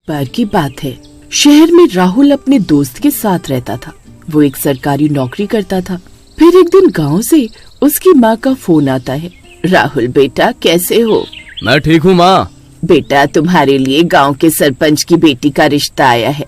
बार की बात है, शहर में राहुल अपने दोस्त के साथ रहता था। वो एक सरकारी नौकरी करता था। फिर एक दिन गांव से उसकी माँ का फोन आता है। राहुल बेटा, कैसे हो? मैं ठीक हूँ माँ। बेटा, तुम्हारे लिए गांव के सरपंच की बेटी का रिश्ता आया है।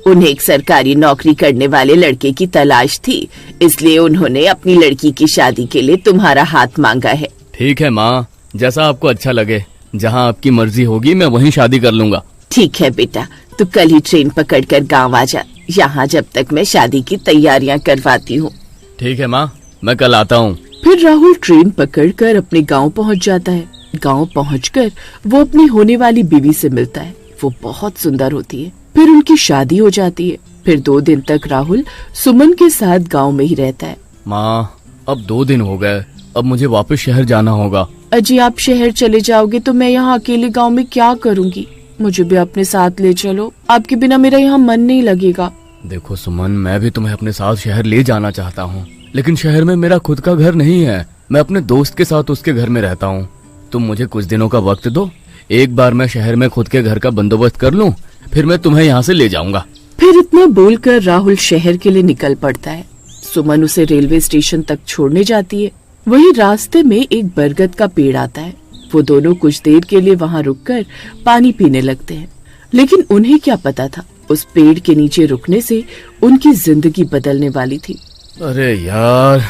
उन्हें एक सरकारी नौकरी करने वाले लड़के की तलाश थी, इसलिए उन्होंने अपनी लड़की की शादी के लिए तुम्हारा हाथ मांगा है। ठीक है माँ, जैसा आपको अच्छा लगे, जहाँ आपकी मर्जी होगी मैं वहीं शादी कर लूँगा। ठीक है बेटा, तू कल ही ट्रेन पकड़कर गांव आ जा। यहाँ जब तक मैं शादी की तैयारियाँ करवाती हूँ। ठीक है माँ, मैं कल आता हूँ। फिर राहुल ट्रेन पकड़कर अपने गांव पहुँच जाता है। गांव पहुंचकर वो अपनी होने वाली बीवी से मिलता है। वो बहुत सुंदर होती है। फिर उनकी शादी हो जाती है। फिर 2 दिन तक राहुल सुमन के साथ गांव में ही रहता है। माँ, अब 2 दिन हो गए, अब मुझे वापस शहर जाना होगा। अजी, आप शहर चले जाओगे तो मैं यहाँ अकेले गांव में क्या करूँगी? मुझे भी अपने साथ ले चलो, आपके बिना मेरा यहाँ मन नहीं लगेगा। देखो सुमन, मैं भी तुम्हें अपने साथ शहर ले जाना चाहता हूँ, लेकिन शहर में मेरा खुद का घर नहीं है। मैं अपने दोस्त के साथ उसके घर में रहता हूँ। तुम मुझे कुछ दिनों का वक्त दो, एक बार मैं शहर में खुद के घर का बंदोबस्त कर लूँ, फिर मैं तुम्हें यहाँ से ले जाऊंगा। फिर इतना बोलकर राहुल शहर के लिए निकल पड़ता है। सुमन उसे रेलवे स्टेशन तक छोड़ने जाती है। वहीं रास्ते में एक बरगद का पेड़ आता है। वो दोनों कुछ देर के लिए वहाँ रुककर पानी पीने लगते हैं, लेकिन उन्हें क्या पता था, उस पेड़ के नीचे रुकने से उनकी जिंदगी बदलने वाली थी। अरे यार,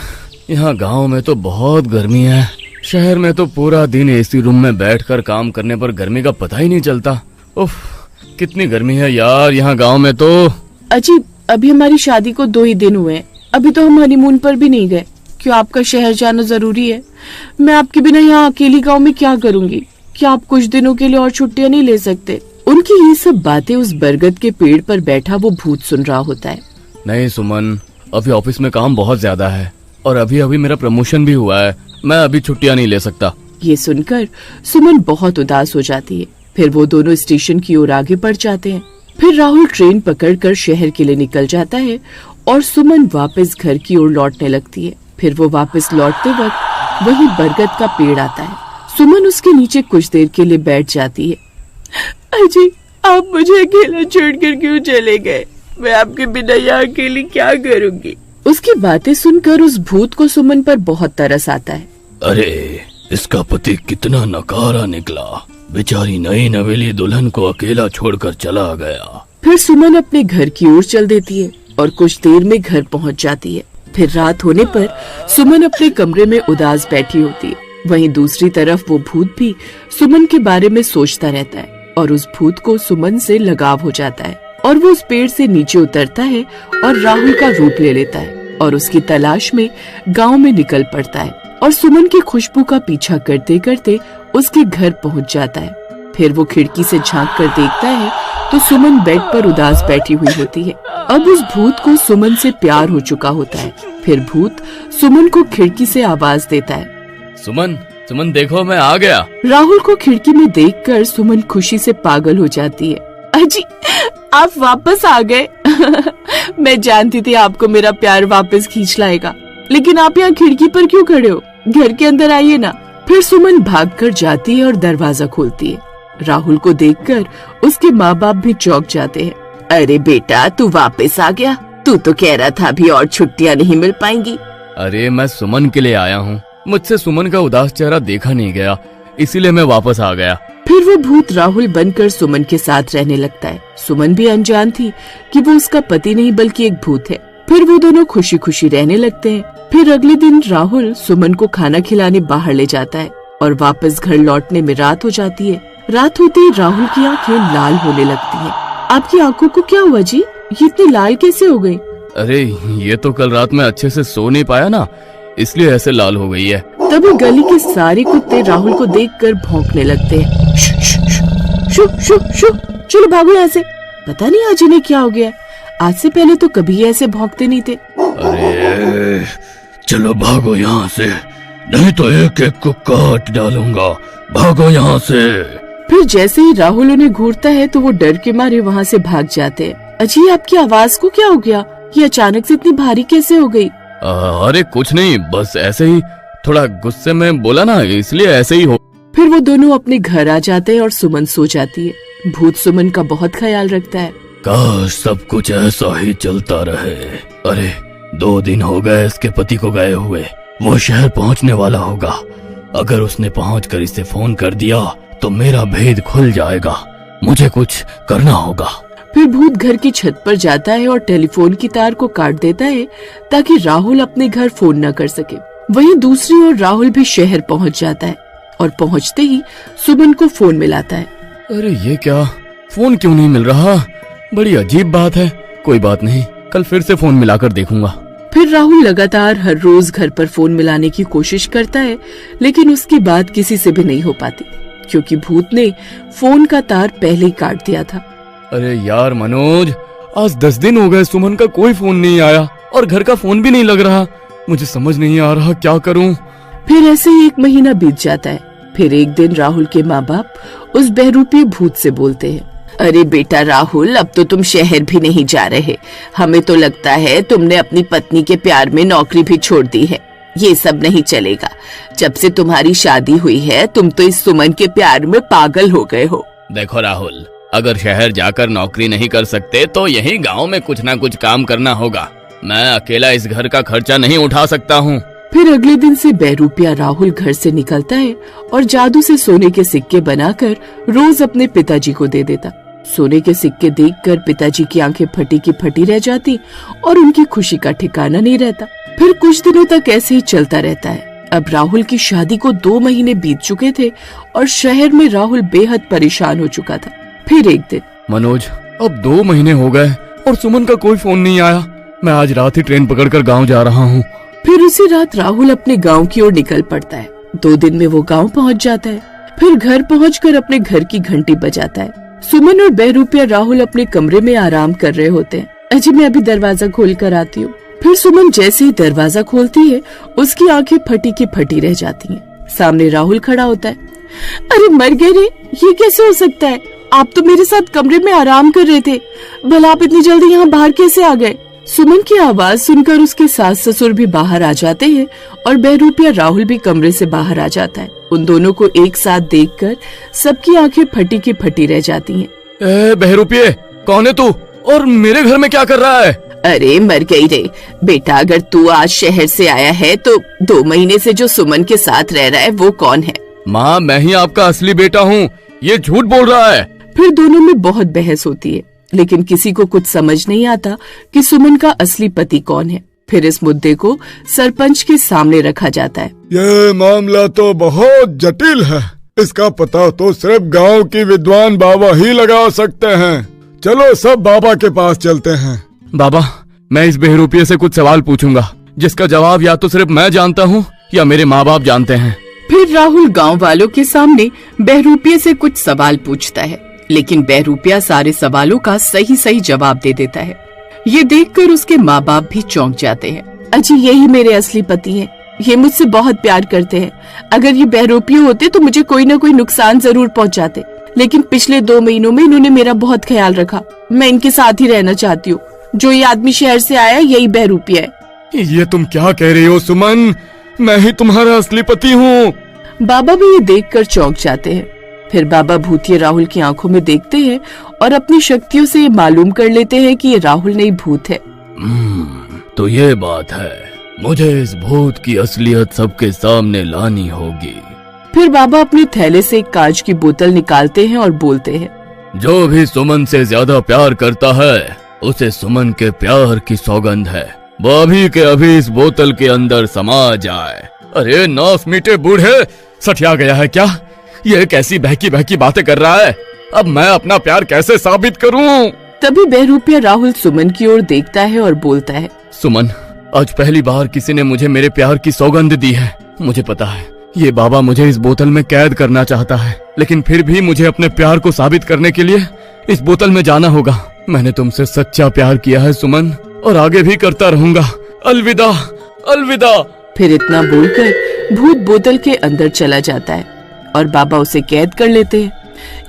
यहाँ गांव में तो बहुत गर्मी है। शहर में तो पूरा दिन एसी रूम में बैठकर काम करने पर गर्मी का पता ही नहीं चलता। उफ, कितनी गर्मी है यार यहाँ गांव में तो। अजी, अभी हमारी शादी को 2 ही दिन हुए हैं। अभी तो हम हनीमून पर भी नहीं गए। क्यों आपका शहर जाना जरूरी है? मैं आपके बिना यहाँ अकेली गांव में क्या करूँगी? क्या आप कुछ दिनों के लिए और छुट्टियाँ नहीं ले सकते? उनकी ये सब बातें उस बरगद के पेड़ पर बैठा वो भूत सुन रहा होता है। नहीं सुमन, अभी ऑफिस में काम बहुत ज्यादा है और अभी अभी मेरा प्रमोशन भी हुआ है। मैं अभी छुट्टियाँ नहीं ले सकता। ये सुनकर सुमन बहुत उदास हो जाती है। फिर वो दोनों स्टेशन की ओर आगे बढ़ जाते हैं। फिर राहुल ट्रेन पकड़कर शहर के लिए निकल जाता है और सुमन वापस घर की ओर लौटने लगती है। फिर वो वापस लौटते वक्त वही बरगद का पेड़ आता है। सुमन उसके नीचे कुछ देर के लिए बैठ जाती है। अजी, आप मुझे अकेला छोड़कर क्यों चले गए? मैं आपके बिना यहाँ अकेली क्या करूँगी? उसकी बातें सुनकर उस भूत को सुमन पर बहुत तरस आता है। अरे, इसका पति कितना नकारा निकला। बेचारी नई नवेली दुल्हन को अकेला छोड़कर चला गया। फिर सुमन अपने घर की ओर चल देती है और कुछ देर में घर पहुंच जाती है। फिर रात होने पर सुमन अपने कमरे में उदास बैठी होती है। वहीं दूसरी तरफ वो भूत भी सुमन के बारे में सोचता रहता है और उस भूत को सुमन से लगाव हो जाता है और वो उस पेड़ से नीचे उतरता है और राहुल का रूप ले लेता है और उसकी तलाश में गांव में निकल पड़ता है और सुमन की खुशबू का पीछा करते करते उसके घर पहुंच जाता है। फिर वो खिड़की से झांक कर देखता है तो सुमन बेड पर उदास बैठी हुई होती है। अब उस भूत को सुमन से प्यार हो चुका होता है। फिर भूत सुमन को खिड़की से आवाज देता है, सुमन, सुमन देखो, मैं आ गया। राहुल को खिड़की में देखकर सुमन खुशी से पागल हो जाती है। अजी, आप वापस आ गए। मैं जानती थी आपको मेरा प्यार वापस खींच लाएगा, लेकिन आप यहाँ खिड़की पर क्यों खड़े हो? घर के अंदर आइए ना। फिर सुमन भागकर जाती है और दरवाजा खोलती है। राहुल को देखकर उसके माँ बाप भी चौंक जाते हैं। अरे बेटा, तू वापस आ गया? तू तो कह रहा था अभी और छुट्टियाँ नहीं मिल पाएंगी। अरे, मैं सुमन के लिए आया हूँ। मुझसे सुमन का उदास चेहरा देखा नहीं गया, इसीलिए मैं वापस आ गया। फिर वो भूत राहुल बनकर सुमन के साथ रहने लगता है। सुमन भी अनजान थी कि वो उसका पति नहीं बल्कि एक भूत है। फिर वो दोनों खुशी खुशी रहने लगते हैं। फिर अगले दिन राहुल सुमन को खाना खिलाने बाहर ले जाता है और वापस घर लौटने में रात हो जाती है। रात होते ही राहुल की आंखें लाल होने लगती हैं। आपकी आंखों को क्या हुआ जी? ये इतनी लाल कैसे हो गई? अरे, ये तो कल रात में अच्छे से सो नहीं पाया ना, इसलिए ऐसे लाल हो गई है। तभी गली के सारे कुत्ते राहुल को देखकर भौंकने लगते हैं। शु, शु, शु, चलो भागो यहाँ से। पता नहीं आज इन्हें क्या हो गया। आज से पहले तो कभी ऐसे भौंकते नहीं थे। अरे चलो भागो यहाँ से, नहीं तो एक एक को काट डालूंगा। भागो यहाँ से। फिर जैसे ही राहुल उन्हें घूरता है तो वो डर के मारे वहाँ से भाग जाते हैं। अजी, आपकी आवाज को क्या हो गया? ये अचानक से इतनी भारी कैसे हो गई? अरे कुछ नहीं, बस ऐसे ही थोड़ा गुस्से में बोला ना, इसलिए ऐसे ही हो। फिर वो दोनों अपने घर आ जाते हैं और सुमन सो जाती है। भूत सुमन का बहुत ख्याल रखता है। काश सब कुछ ऐसा ही चलता रहे। अरे 2 दिन हो गए इसके पति को गए हुए। वो शहर पहुंचने वाला होगा। अगर उसने पहुंचकर इसे फोन कर दिया तो मेरा भेद खुल जाएगा। मुझे कुछ करना होगा। फिर भूत घर की छत पर जाता है और टेलीफोन की तार को काट देता है ताकि राहुल अपने घर फोन न कर सके। वहीं दूसरी ओर राहुल भी शहर पहुंच जाता है और पहुंचते ही सुमन को फोन मिलाता है। अरे ये क्या, फोन क्यों नहीं मिल रहा? बड़ी अजीब बात है। कोई बात नहीं, कल फिर से फोन मिलाकर देखूंगा। फिर राहुल लगातार हर रोज घर पर फोन मिलाने की कोशिश करता है, लेकिन उसकी बात किसी से भी नहीं हो पाती क्योंकि भूत ने फोन का तार पहले ही काट दिया था। अरे यार मनोज, आज 10 दिन हो गए सुमन का कोई फोन नहीं आया और घर का फोन भी नहीं लग रहा। मुझे समझ नहीं आ रहा क्या करूं। फिर ऐसे ही 1 महीना बीत जाता है। फिर एक दिन राहुल के माँ बाप उस बहरूपी भूत से बोलते हैं, अरे बेटा राहुल, अब तो तुम शहर भी नहीं जा रहे। हमें तो लगता है तुमने अपनी पत्नी के प्यार में नौकरी भी छोड़ दी है। ये सब नहीं चलेगा। जब से तुम्हारी शादी हुई है तुम तो इस सुमन के प्यार में पागल हो गए हो। देखो राहुल, अगर शहर जाकर नौकरी नहीं कर सकते तो यही गांव में कुछ ना कुछ काम करना होगा। मैं अकेला इस घर का खर्चा नहीं उठा सकता हूँ। फिर अगले दिन से बहरूपिया राहुल घर से निकलता है और जादू से सोने के सिक्के बनाकर रोज अपने पिताजी को दे देता। सोने के सिक्के देखकर पिताजी की आंखें फटी की फटी रह जाती और उनकी खुशी का ठिकाना नहीं रहता। फिर कुछ दिनों तक ऐसे ही चलता रहता है। अब राहुल की शादी को 2 महीने बीत चुके थे और शहर में राहुल बेहद परेशान हो चुका था। फिर एक दिन, मनोज, अब 2 महीने हो गए और सुमन का कोई फोन नहीं आया। मैं आज रात ही ट्रेन पकड़कर गांव जा रहा हूँ। फिर उसी रात राहुल अपने गांव की ओर निकल पड़ता है। 2 दिन में वो गांव पहुंच जाता है। फिर घर पहुंचकर अपने घर की घंटी बजाता है। सुमन और बहरूपिया राहुल अपने कमरे में आराम कर रहे होते हैं। अजी मैं अभी दरवाजा खोल कर आती हूँ। फिर सुमन जैसे ही दरवाजा खोलती है उसकी आंखें फटी की फटी रह जाती हैं। सामने राहुल खड़ा होता है। अरे मर गए रे, ये कैसे हो सकता है? आप तो मेरे साथ कमरे में आराम कर रहे थे, भला आप इतनी जल्दी यहाँ बाहर कैसे आ गए? सुमन की आवाज सुनकर उसके सास ससुर भी बाहर आ जाते हैं और बहरूपिया राहुल भी कमरे से बाहर आ जाता है। उन दोनों को एक साथ देखकर सबकी आंखें फटी की फटी रह जाती हैं। बहरूपिये, कौन है तू और मेरे घर में क्या कर रहा है? अरे मर गई रे बेटा, अगर तू आज शहर से आया है तो 2 महीने से जो सुमन के साथ रह रहा है वो कौन है? माँ, मैं ही आपका असली बेटा हूँ। ये झूठ बोल रहा है। फिर दोनों में बहुत बहस होती है, लेकिन किसी को कुछ समझ नहीं आता कि सुमन का असली पति कौन है। फिर इस मुद्दे को सरपंच के सामने रखा जाता है। ये मामला तो बहुत जटिल है। इसका पता तो सिर्फ गांव की विद्वान बाबा ही लगा सकते हैं। चलो सब बाबा के पास चलते हैं। बाबा, मैं इस बहरूपिये से कुछ सवाल पूछूंगा जिसका जवाब या तो सिर्फ मैं जानता हूँ या मेरे माँ बाप जानते हैं। फिर राहुल गांव वालों के सामने बहरूपिये से कुछ सवाल पूछता है, लेकिन बहरूपिया सारे सवालों का सही सही जवाब दे देता है। ये देखकर उसके माँ बाप भी चौंक जाते हैं। अजी यही मेरे असली पति हैं। ये मुझसे बहुत प्यार करते हैं। अगर ये बहरूपिये होते तो मुझे कोई न कोई नुकसान जरूर पहुंचाते, लेकिन पिछले 2 महीनों में इन्होंने मेरा बहुत ख्याल रखा। मैं इनके साथ ही रहना चाहती हूँ। जो ये आदमी शहर से आया यही बहरूपिया है। ये तुम क्या कह रही हो सुमन? मैं ही तुम्हारा असली पति हूँ। बाबा भी ये देखकर चौंक जाते हैं। फिर बाबा भूतिया राहुल की आंखों में देखते हैं और अपनी शक्तियों से ये मालूम कर लेते हैं कि ये राहुल नहीं भूत है। तो ये बात है। मुझे इस भूत की असलियत सबके सामने लानी होगी। फिर बाबा अपने थैले से एक कांच की बोतल निकालते हैं और बोलते हैं, जो भी सुमन से ज्यादा प्यार करता है उसे सुमन के प्यार की सौगंध है। वो अभी के अभी इस बोतल के अंदर समा जाए। अरे नास मीठे बूढ़े, सठिया गया है क्या? ये कैसी बहकी बहकी बातें कर रहा है? अब मैं अपना प्यार कैसे साबित करूं? तभी बहरूपिया राहुल सुमन की ओर देखता है और बोलता है, सुमन, आज पहली बार किसी ने मुझे मेरे प्यार की सौगंध दी है। मुझे पता है ये बाबा मुझे इस बोतल में कैद करना चाहता है, लेकिन फिर भी मुझे अपने प्यार को साबित करने के लिए इस बोतल में जाना होगा। मैंने तुमसे सच्चा प्यार किया है सुमन, और आगे भी करता रहूंगा। अलविदा, अलविदा। फिर इतना बोलकर भूत बोतल के अंदर चला जाता है और बाबा उसे कैद कर लेते हैं।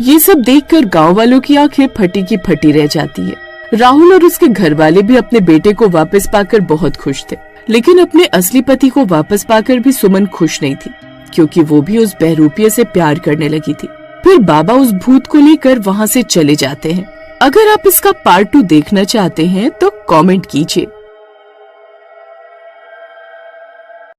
ये सब देखकर गांव वालों की आंखें फटी की फटी रह जाती है। राहुल और उसके घर वाले भी अपने बेटे को वापस पाकर बहुत खुश थे, लेकिन अपने असली पति को वापस पाकर भी सुमन खुश नहीं थी, क्योंकि वो भी उस बहरूपिये से प्यार करने लगी थी। फिर बाबा उस भूत को लेकर वहाँ से चले जाते हैं। अगर आप इसका पार्ट 2 देखना चाहते हैं तो कमेंट कीजिए।